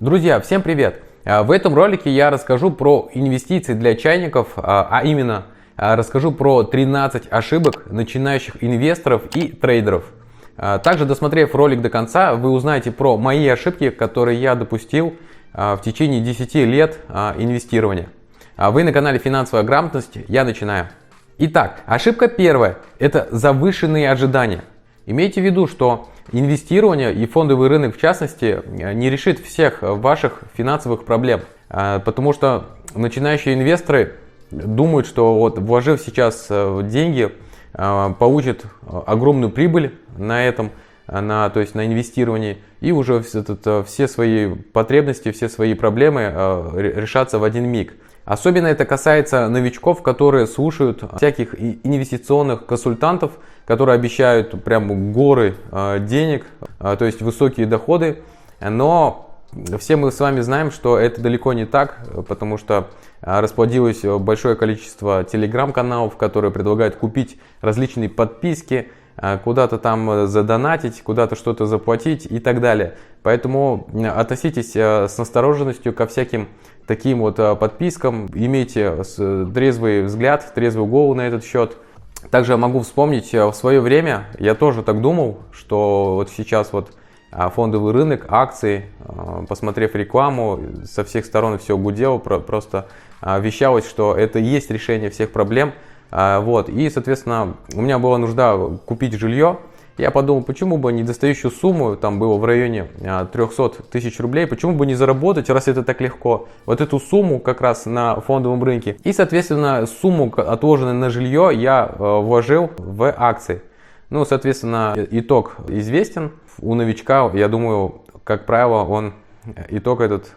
Друзья, всем привет! В этом ролике я расскажу про инвестиции для чайников, а именно расскажу про 13 ошибок начинающих инвесторов и трейдеров. Также, досмотрев ролик до конца, вы узнаете про мои ошибки, которые я допустил в течение 10 лет инвестирования. Вы на канале Финансовая грамотность, я начинаю. Итак, ошибка первая – это завышенные ожидания. Имейте в виду, что инвестирование и фондовый рынок в частности не решит всех ваших финансовых проблем, потому что начинающие инвесторы думают, что вот вложив сейчас деньги, получат огромную прибыль на этом, то есть на инвестировании, и уже все свои потребности, все свои проблемы решатся в один миг. Особенно это касается новичков, которые слушают всяких инвестиционных консультантов, которые обещают прям горы денег, то есть высокие доходы. Но все мы с вами знаем, что это далеко не так, потому что расплодилось большое количество телеграм-каналов, которые предлагают купить различные подписки, куда-то там задонатить, куда-то что-то заплатить и так далее. Поэтому относитесь с настороженностью ко всяким таким вот подпискам, имейте трезвый взгляд, трезвую голову на этот счет. Также могу вспомнить, в свое время я тоже так думал, что вот сейчас вот фондовый рынок, акции, посмотрев рекламу, со всех сторон все гудело, просто вещалось, что это и есть решение всех проблем. Вот. И, соответственно, у меня была нужда купить жилье. Я подумал, почему бы недостающую сумму, там было в районе 300 тысяч рублей, почему бы не заработать, раз это так легко, вот эту сумму как раз на фондовом рынке. И, соответственно, сумму, отложенную на жилье, я вложил в акции. Ну, соответственно, итог известен. У новичка, я думаю, как правило, итог этот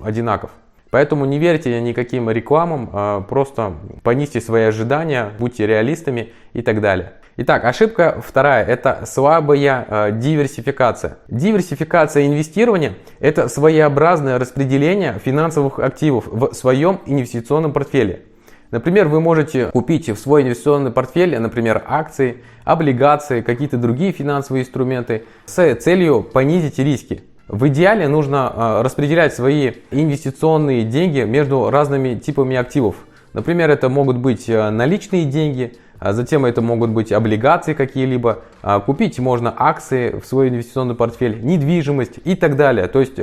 одинаков. Поэтому не верьте никаким рекламам, просто понизьте свои ожидания, будьте реалистами и так далее. Итак, ошибка вторая – это слабая диверсификация. Диверсификация инвестирования – это своеобразное распределение финансовых активов в своем инвестиционном портфеле. Например, вы можете купить в свой инвестиционный портфель, например, акции, облигации, какие-то другие финансовые инструменты с целью понизить риски. В идеале нужно распределять свои инвестиционные деньги между разными типами активов. Например, это могут быть наличные деньги, затем это могут быть облигации какие-либо. Купить можно акции в свой инвестиционный портфель, недвижимость и так далее. То есть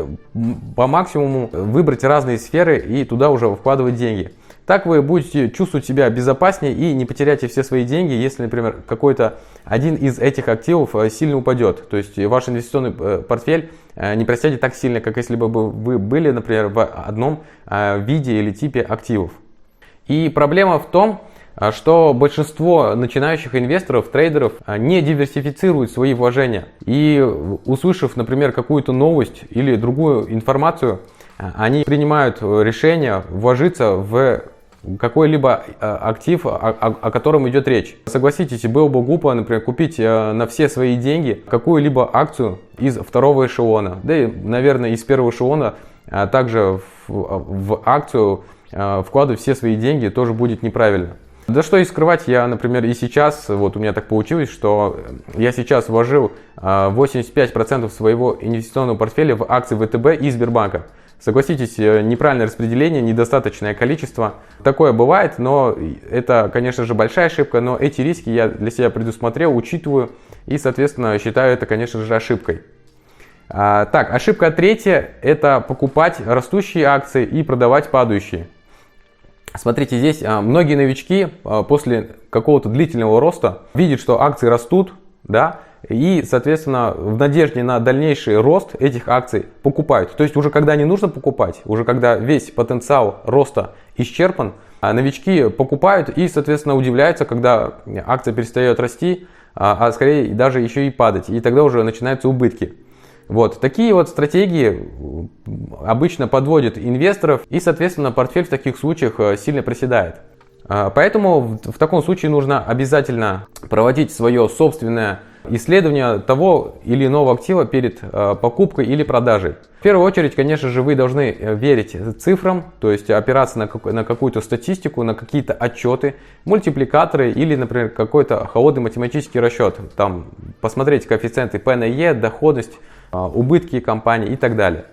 по максимуму выбрать разные сферы и туда уже вкладывать деньги. Так вы будете чувствовать себя безопаснее и не потеряете все свои деньги, если, например, какой-то один из этих активов сильно упадет. То есть ваш инвестиционный портфель не просядет так сильно, как если бы вы были, например, в одном виде или типе активов. И проблема в том, что большинство начинающих инвесторов, трейдеров не диверсифицируют свои вложения. И услышав, например, какую-то новость или другую информацию, они принимают решение вложиться в какой-либо актив, о котором идет речь. Согласитесь, было бы глупо, например, купить на все свои деньги какую-либо акцию из второго эшелона. Да и, наверное, из первого эшелона также в акцию вкладывать все свои деньги тоже будет неправильно. Да что и скрывать, я, например, и сейчас, вот у меня так получилось, что я сейчас вложил 85% своего инвестиционного портфеля в акции ВТБ и Сбербанка. Согласитесь, неправильное распределение, недостаточное количество. Такое бывает, но это, конечно же, большая ошибка, но эти риски я для себя предусмотрел, учитываю и, соответственно, считаю это, конечно же, ошибкой. Так, ошибка третья – это покупать растущие акции и продавать падающие. Смотрите, здесь многие новички после какого-то длительного роста видят, что акции растут, да, и, соответственно, в надежде на дальнейший рост этих акций покупают. То есть уже когда не нужно покупать, уже когда весь потенциал роста исчерпан, новички покупают и, соответственно, удивляются, когда акция перестает расти, а скорее даже еще и падать. И тогда уже начинаются убытки. Вот. Такие вот стратегии обычно подводят инвесторов и, соответственно, портфель в таких случаях сильно проседает. Поэтому в таком случае нужно обязательно проводить свое собственное исследование того или иного актива перед покупкой или продажей. В первую очередь, конечно же, вы должны верить цифрам, то есть опираться на какую-то статистику, на какие-то отчеты, мультипликаторы или, например, какой-то холодный математический расчет. Там посмотреть коэффициенты P на E, доходность, убытки компании и так далее.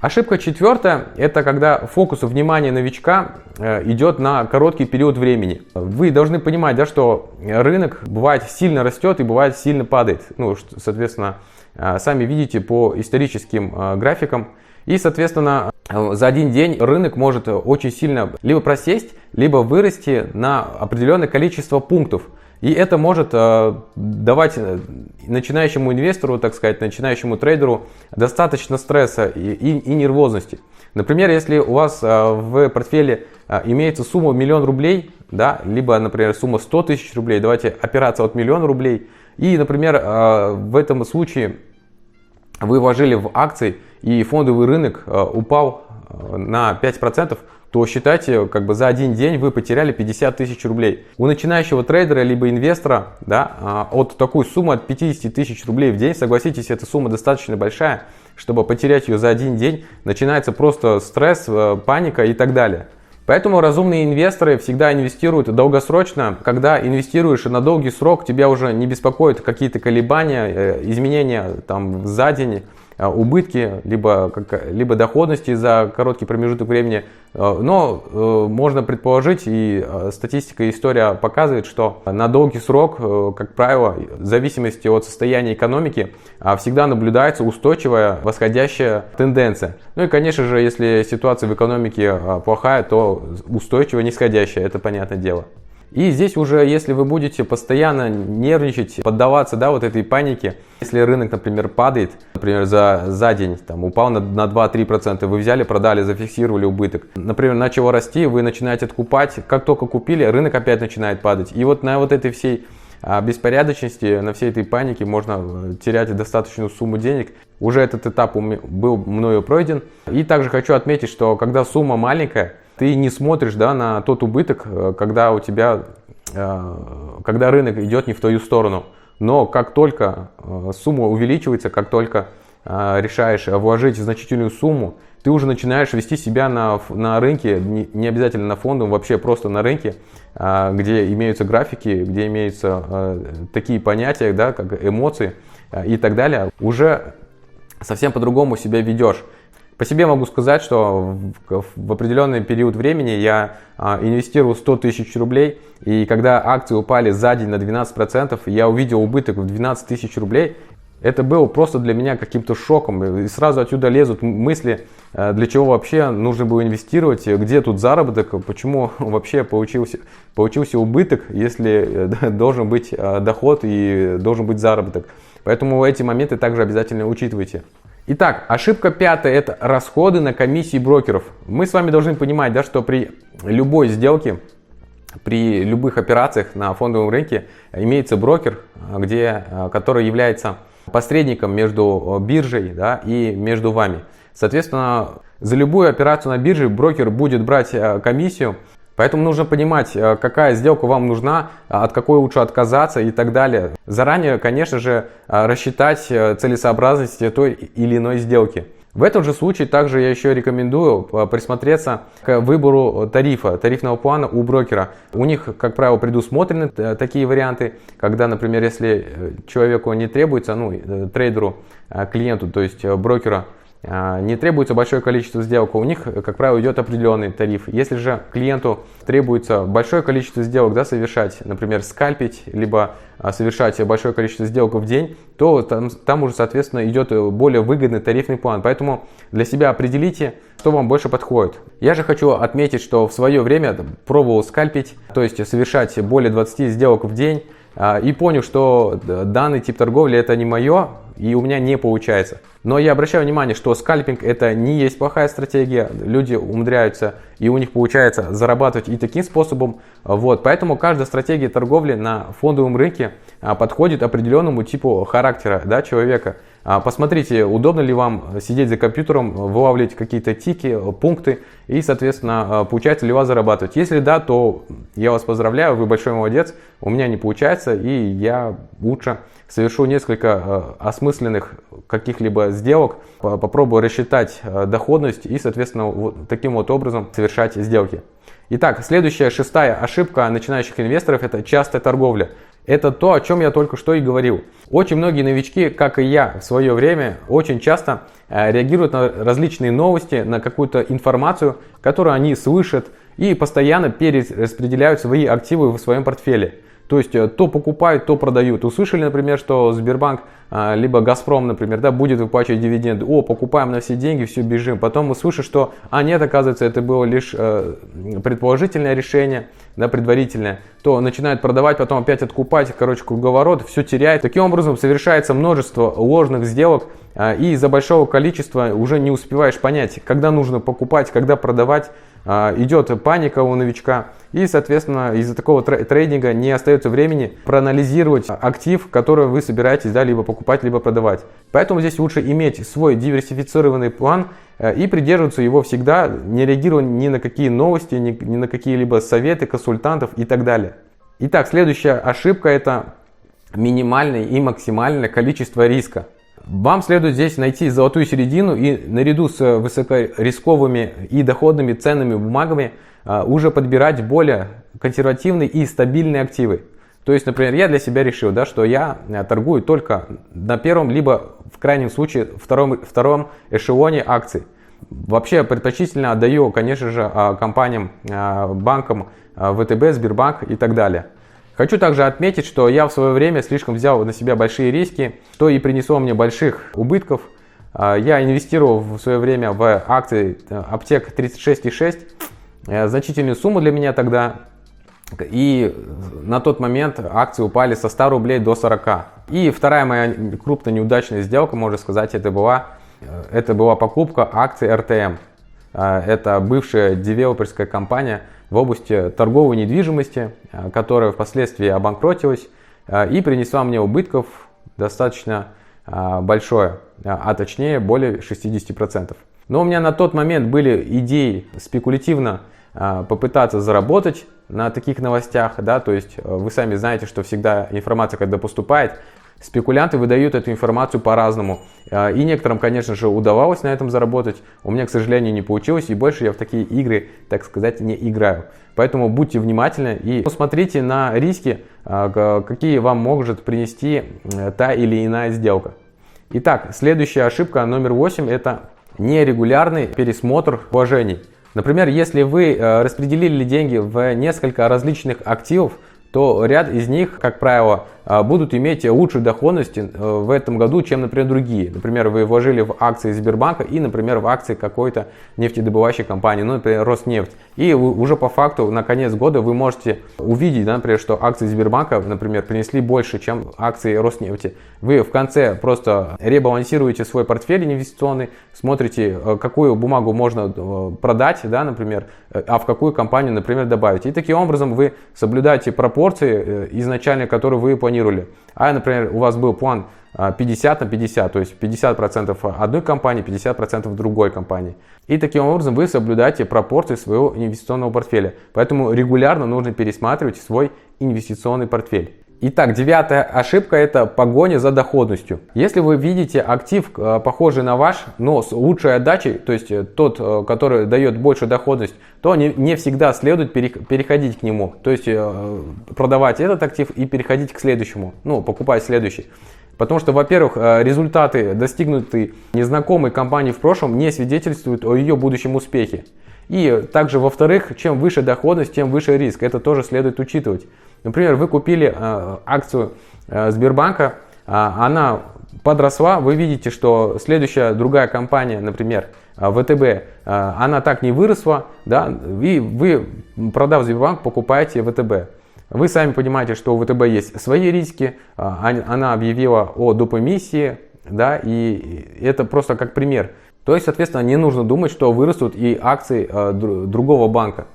Ошибка четвертая – это когда фокус внимания новичка идет на короткий период времени. Вы должны понимать, да, что рынок бывает сильно растет и бывает сильно падает. Ну, соответственно, сами видите по историческим графикам. И, соответственно, за один день рынок может очень сильно либо просесть, либо вырасти на определенное количество пунктов. И это может давать начинающему инвестору, так сказать, начинающему трейдеру достаточно стресса и нервозности. Например, если у вас в портфеле имеется сумма 1 000 000 рублей, да, либо, например, сумма 100 000 рублей, давайте операция от 1 000 000 рублей, и, например, в этом случае вы вложили в акции и фондовый рынок упал на 5%, то считайте, как бы за один день вы потеряли 50 000 рублей. У начинающего трейдера либо инвестора, да, от такой суммы, от 50 000 рублей в день, согласитесь, эта сумма достаточно большая, чтобы потерять ее за один день, начинается просто стресс, паника и так далее. Поэтому разумные инвесторы всегда инвестируют долгосрочно. Когда инвестируешь на долгий срок, тебя уже не беспокоят какие-то колебания, изменения там за день, убытки, либо доходности за короткий промежуток времени. Но можно предположить, и статистика и история показывает, что на долгий срок, как правило, в зависимости от состояния экономики, всегда наблюдается устойчивая восходящая тенденция. Ну и, конечно же, если ситуация в экономике плохая, то устойчивая нисходящая, это понятное дело. И здесь уже, если вы будете постоянно нервничать, поддаваться, да, вот этой панике, если рынок, например, падает, например, за день там, упал на 2-3%, вы взяли, продали, зафиксировали убыток, например, начало расти, вы начинаете откупать, как только купили, рынок опять начинает падать. И вот на вот этой всей беспорядочности, на всей этой панике можно терять достаточную сумму денег. Уже этот этап был мною пройден. И также хочу отметить, что когда сумма маленькая, ты не смотришь, да, на тот убыток, когда рынок идет не в твою сторону. Но как только сумма увеличивается, как только решаешь вложить значительную сумму, ты уже начинаешь вести себя на рынке, не обязательно на фондовом, вообще просто на рынке, где имеются графики, где имеются такие понятия, да, как эмоции и так далее, уже совсем по-другому себя ведешь. По себе могу сказать, что в определенный период времени я инвестировал 100 000 рублей, и когда акции упали за день на 12%, я увидел убыток в 12 000 рублей. Это было просто для меня каким-то шоком, и сразу отсюда лезут мысли, для чего вообще нужно было инвестировать, где тут заработок, почему вообще получился убыток, если должен быть доход и должен быть заработок. Поэтому эти моменты также обязательно учитывайте. Итак, ошибка пятая – это расходы на комиссии брокеров. Мы с вами должны понимать, да, что при любой сделке, при любых операциях на фондовом рынке имеется брокер, который является посредником между биржей, да, и между вами. Соответственно, за любую операцию на бирже брокер будет брать комиссию. Поэтому нужно понимать, какая сделка вам нужна, от какой лучше отказаться и так далее. Заранее, конечно же, рассчитать целесообразность той или иной сделки. В этом же случае также я еще рекомендую присмотреться к выбору тарифного плана у брокера. У них, как правило, предусмотрены такие варианты, когда, например, если человеку не требуется, трейдеру, клиенту, то есть брокера, не требуется большое количество сделок, у них, как правило, идет определенный тариф. Если же клиенту требуется большое количество сделок, да, совершать, например, скальпить, либо совершать большое количество сделок в день, то там уже, соответственно, идет более выгодный тарифный план. Поэтому для себя определите, что вам больше подходит. Я же хочу отметить, что в свое время пробовал скальпить, то есть совершать более 20 сделок в день, и понял, что данный тип торговли это не мое, и у меня не получается. Но я обращаю внимание, что скальпинг это не есть плохая стратегия, люди умудряются и у них получается зарабатывать и таким способом. Вот. Поэтому каждая стратегия торговли на фондовом рынке подходит определенному типу характера, да, человека. Посмотрите, удобно ли вам сидеть за компьютером, вылавливать какие-то тики, пункты и, соответственно, получается ли у вас зарабатывать. Если да, то я вас поздравляю, вы большой молодец, у меня не получается и я лучше совершу несколько осмысленных каких-либо сделок, попробую рассчитать доходность и, соответственно, вот таким вот образом совершать сделки. Итак, следующая, шестая ошибка начинающих инвесторов – это частая торговля. Это то, о чем я только что и говорил. Очень многие новички, как и я в свое время, очень часто реагируют на различные новости, на какую-то информацию, которую они слышат, и постоянно перераспределяют свои активы в своем портфеле. То есть то покупают, то продают. Услышали, например, что Сбербанк, либо Газпром, например, да, будет выплачивать дивиденды. О, покупаем на все деньги, все, бежим. Потом услышат, что, нет, оказывается, это было лишь предположительное решение, да, предварительное. То начинают продавать, потом опять откупать, круговорот, все теряет. Таким образом, совершается множество ложных сделок, и из-за большого количества уже не успеваешь понять, когда нужно покупать, когда продавать. Идет паника у новичка, и, соответственно, из-за такого трейдинга не остается времени проанализировать актив, который вы собираетесь, да, либо покупать, либо продавать. Поэтому здесь лучше иметь свой диверсифицированный план и придерживаться его всегда, не реагировать ни на какие новости, ни на какие-либо советы консультантов и так далее. Итак, следующая ошибка – это минимальное и максимальное количество риска. Вам следует здесь найти золотую середину и наряду с высокорисковыми и доходными ценными бумагами уже подбирать более консервативные и стабильные активы. То есть, например, я для себя решил, да, что я торгую только на первом, либо в крайнем случае втором эшелоне акций. Вообще предпочтительно отдаю, конечно же, компаниям, банкам ВТБ, Сбербанк и так далее. Хочу также отметить, что я в свое время слишком взял на себя большие риски, что и принесло мне больших убытков. Я инвестировал в свое время в акции аптек 36,6, значительную сумму для меня тогда. И на тот момент акции упали со 100 рублей до 40. И вторая моя крупная неудачная сделка, можно сказать, это была покупка акций РТМ. Это бывшая девелоперская компания в области торговой недвижимости, которая впоследствии обанкротилась и принесла мне убытков достаточно большое, а точнее более 60%. Но у меня на тот момент были идеи спекулятивно попытаться заработать на таких новостях, да, то есть вы сами знаете, что всегда информация, когда поступает, спекулянты выдают эту информацию по-разному. И некоторым, конечно же, удавалось на этом заработать. У меня, к сожалению, не получилось. И больше я в такие игры, так сказать, не играю. Поэтому будьте внимательны и посмотрите на риски, какие вам может принести та или иная сделка. Итак, следующая ошибка номер 8 – это нерегулярный пересмотр вложений. Например, если вы распределили деньги в несколько различных активов, то ряд из них, как правило, будут иметь лучшую доходность в этом году, чем, например, другие. Например, вы вложили в акции Сбербанка и, например, в акции какой-то нефтедобывающей компании, ну, например, Роснефть. И уже по факту на конец года вы можете увидеть, да, например, что акции Сбербанка, например, принесли больше, чем акции Роснефти. Вы в конце просто ребалансируете свой портфель инвестиционный, смотрите, какую бумагу можно продать, да, например, а в какую компанию, например, добавить. И таким образом вы соблюдаете пропорции изначально, которые вы планировали. А, например, у вас был план 50 на 50, то есть 50% одной компании, 50% другой компании. И таким образом вы соблюдаете пропорции своего инвестиционного портфеля. Поэтому регулярно нужно пересматривать свой инвестиционный портфель. Итак, 9-я ошибка – это погоня за доходностью. Если вы видите актив, похожий на ваш, но с лучшей отдачей, то есть тот, который дает большую доходность, то не всегда следует переходить к нему. То есть продавать этот актив и переходить к следующему, ну, покупать следующий. Потому что, во-первых, результаты, достигнутые незнакомой компанией в прошлом, не свидетельствуют о ее будущем успехе. И также, во-вторых, чем выше доходность, тем выше риск. Это тоже следует учитывать. Например, вы купили акцию Сбербанка, она подросла, вы видите, что следующая другая компания, например, ВТБ, она так не выросла, да, и вы, продав Сбербанк, покупаете ВТБ. Вы сами понимаете, что у ВТБ есть свои риски, она объявила о доп. Эмиссии, да, и это просто как пример. То есть, соответственно, не нужно думать, что вырастут и акции другого банка.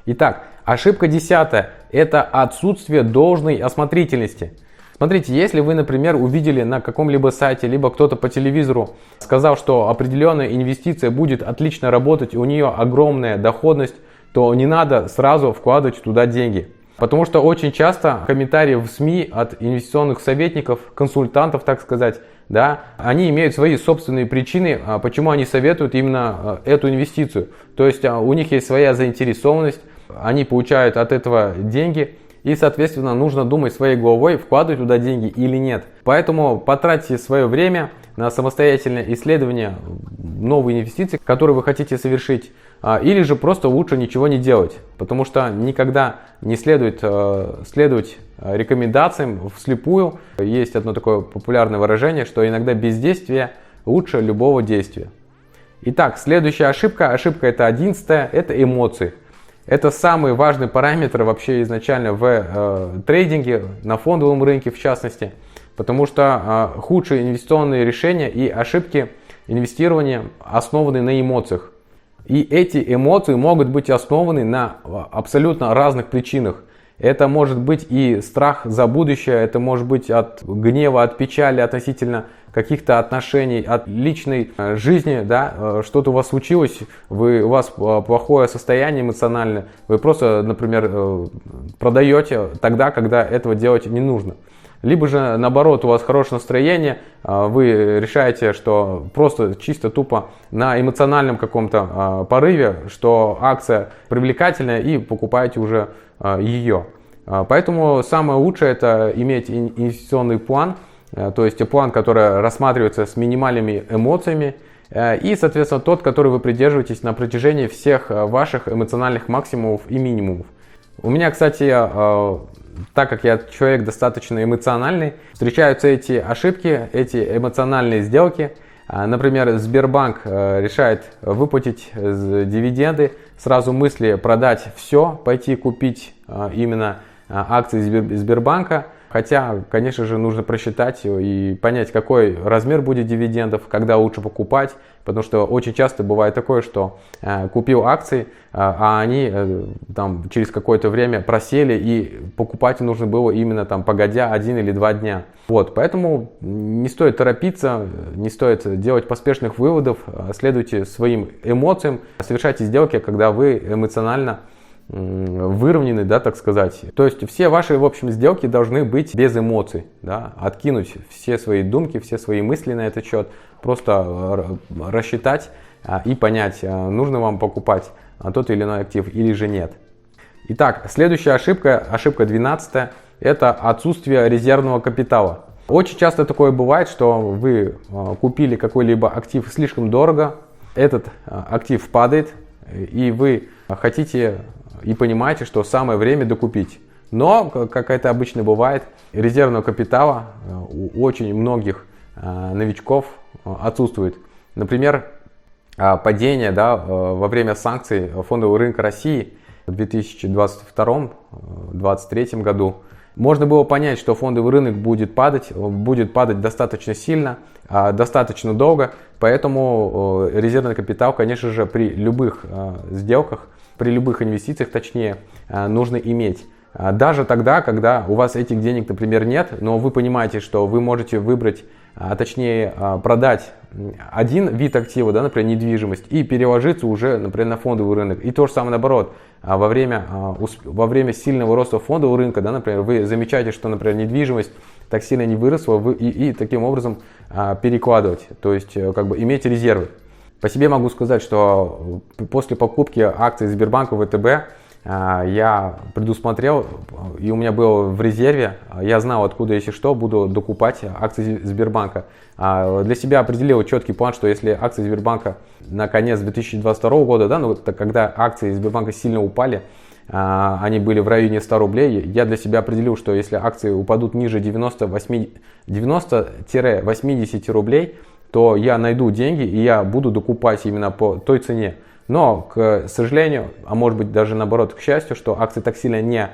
Итак, ошибка 10-я – это отсутствие должной осмотрительности. Смотрите, если вы, например, увидели на каком-либо сайте, либо кто-то по телевизору сказал, что определенная инвестиция будет отлично работать, и у нее огромная доходность, то не надо сразу вкладывать туда деньги. Потому что очень часто комментарии в СМИ от инвестиционных советников, консультантов, так сказать, да, они имеют свои собственные причины, почему они советуют именно эту инвестицию. То есть у них есть своя заинтересованность, они получают от этого деньги, И, соответственно, нужно думать своей головой, вкладывать туда деньги или нет. Поэтому потратьте свое время на самостоятельное исследование новой инвестиции, которую вы хотите совершить. Или же просто лучше ничего не делать. Потому что никогда не следует следовать рекомендациям вслепую. Есть одно такое популярное выражение, что иногда бездействие лучше любого действия. Итак, следующая ошибка. Ошибка это 11-я, это эмоции. Это самый важный параметр вообще изначально в трейдинге, на фондовом рынке в частности. Потому что худшие инвестиционные решения и ошибки инвестирования основаны на эмоциях. И эти эмоции могут быть основаны на абсолютно разных причинах. Это может быть и страх за будущее, это может быть от гнева, от печали относительно каких-то отношений, от личной жизни, да, что-то у вас случилось, у вас плохое состояние эмоциональное, вы просто, например, продаете тогда, когда этого делать не нужно. Либо же наоборот, у вас хорошее настроение, вы решаете, что просто чисто тупо на эмоциональном каком-то порыве, что акция привлекательная и покупаете уже ее. Поэтому самое лучшее это иметь инвестиционный план, то есть план, который рассматривается с минимальными эмоциями и, соответственно, тот, который вы придерживаетесь на протяжении всех ваших эмоциональных максимумов и минимумов. У меня, кстати, так как я человек достаточно эмоциональный, встречаются эти ошибки, эти эмоциональные сделки. Например, Сбербанк решает выплатить дивиденды, сразу мысли продать все, пойти купить именно акции Сбербанка. Хотя, конечно же, нужно просчитать и понять, какой размер будет дивидендов, когда лучше покупать. Потому что очень часто бывает такое, что купил акции, а они там, через какое-то время просели, и покупать нужно было именно там, погодя 1 или 2 дня. Вот, поэтому не стоит торопиться, не стоит делать поспешных выводов, следуйте своим эмоциям, совершайте сделки, когда вы эмоционально выровнены, да, так сказать. То есть все ваши, в общем, сделки должны быть без эмоций, да, откинуть все свои думки, все свои мысли на этот счет, просто рассчитать и понять, нужно вам покупать тот или иной актив или же нет. Итак, следующая ошибка, ошибка 12-я, это отсутствие резервного капитала. Очень часто такое бывает, что вы купили какой-либо актив слишком дорого, этот актив падает, и вы хотите и понимаете, что самое время докупить. Но, как это обычно бывает, резервного капитала у очень многих новичков отсутствует. Например, падение, да, во время санкций фондового рынка России в 2022-2023 году. Можно было понять, что фондовый рынок будет падать достаточно сильно, достаточно долго, поэтому резервный капитал, конечно же, при любых сделках, при любых инвестициях, точнее, нужно иметь. Даже тогда, когда у вас этих денег, например, нет, но вы понимаете, что вы можете выбрать, точнее, продать один вид актива, да, например, недвижимость, и переложиться уже, например, на фондовый рынок. И то же самое наоборот. Во время сильного роста фондового рынка, да, например, вы замечаете, что, например, недвижимость так сильно не выросла, и таким образом перекладывать, то есть как бы иметь резервы. По себе могу сказать, что после покупки акций Сбербанка ВТБ я предусмотрел, и у меня было в резерве, я знал, откуда, если что, буду докупать акции Сбербанка. Для себя определил четкий план, что если акции Сбербанка на конец 2022 года, да, ну, когда акции Сбербанка сильно упали, они были в районе 100 рублей, я для себя определил, что если акции упадут ниже 90-80 рублей, то я найду деньги и я буду докупать именно по той цене. Но, к сожалению, а может быть даже наоборот, к счастью, что акции так сильно не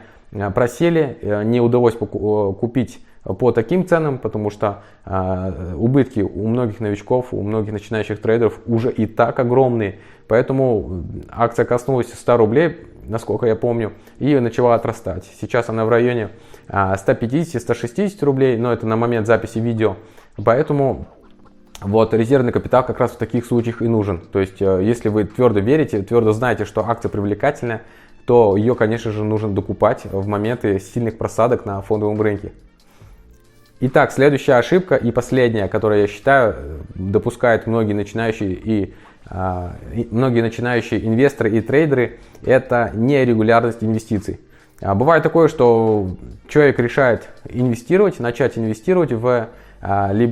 просели, не удалось купить по таким ценам, потому что убытки у многих новичков, у многих начинающих трейдеров уже и так огромные. Поэтому акция коснулась 100 рублей, насколько я помню, и начала отрастать. Сейчас она в районе 150-160 рублей, но это на момент записи видео. Поэтому вот резервный капитал как раз в таких случаях и нужен. То есть, если вы твердо верите, твердо знаете, что акция привлекательная, то ее, конечно же, нужно докупать в моменты сильных просадок на фондовом рынке. Итак, следующая ошибка и последняя, которую я считаю, допускают многие начинающие инвесторы и трейдеры, это нерегулярность инвестиций. Бывает такое, что человек решает инвестировать, начать инвестировать либо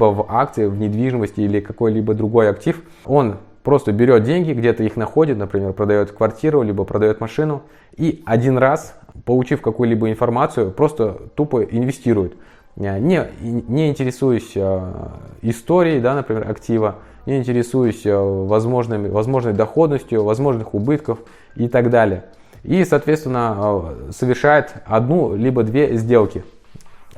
в акции, в недвижимость или какой-либо другой актив. Он просто берет деньги, где-то их находит, например, продает квартиру, либо продает машину, и один раз, получив какую-либо информацию, просто тупо инвестирует. Не интересуясь историей, да, например, актива, не интересуясь возможной доходностью, возможных убытков и так далее. И, соответственно, совершает одну либо две сделки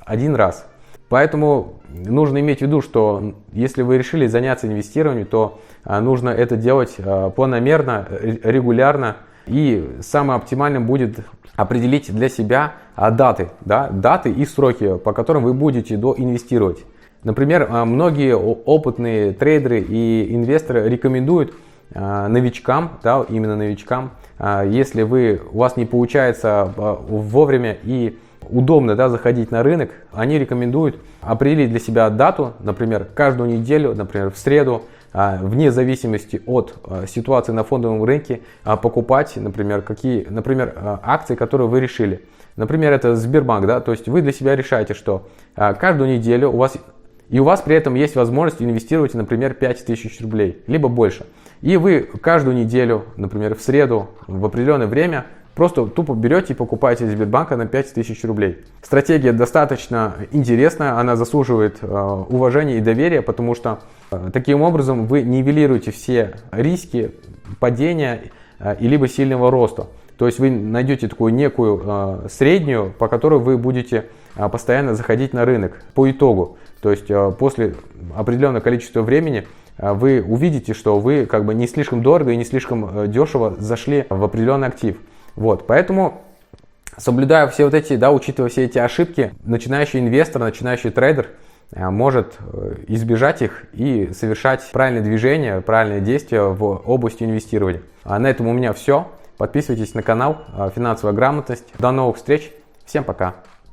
один раз. Поэтому нужно иметь в виду, что если вы решили заняться инвестированием, то нужно это делать планомерно, регулярно. И самое оптимальное будет определить для себя даты, да, даты и сроки, по которым вы будете инвестировать. Например, многие опытные трейдеры и инвесторы рекомендуют новичкам, да, именно новичкам, если у вас не получается вовремя и удобно, да, заходить на рынок, они рекомендуют определить для себя дату, например, каждую неделю, например, в среду, вне зависимости от ситуации на фондовом рынке, покупать, например, акции, которые вы решили. Например, это Сбербанк, да, то есть вы для себя решаете, что каждую неделю у вас при этом есть возможность инвестировать, например, 5000 рублей, либо больше. И вы каждую неделю, например, в среду, в определенное время, просто тупо берете и покупаете Сбербанка на 5000 рублей. Стратегия достаточно интересная, она заслуживает уважения и доверия, потому что таким образом вы нивелируете все риски падения и либо сильного роста. То есть вы найдете такую некую среднюю, по которой вы будете постоянно заходить на рынок по итогу. То есть после определенного количества времени вы увидите, что вы как бы не слишком дорого и не слишком дешево зашли в определенный актив. Вот, поэтому, соблюдая все вот эти, да, учитывая все эти ошибки, начинающий инвестор, начинающий трейдер может избежать их и совершать правильные движения, правильные действия в области инвестирования. А на этом у меня все. Подписывайтесь на канал «Финансовая грамотность». До новых встреч. Всем пока.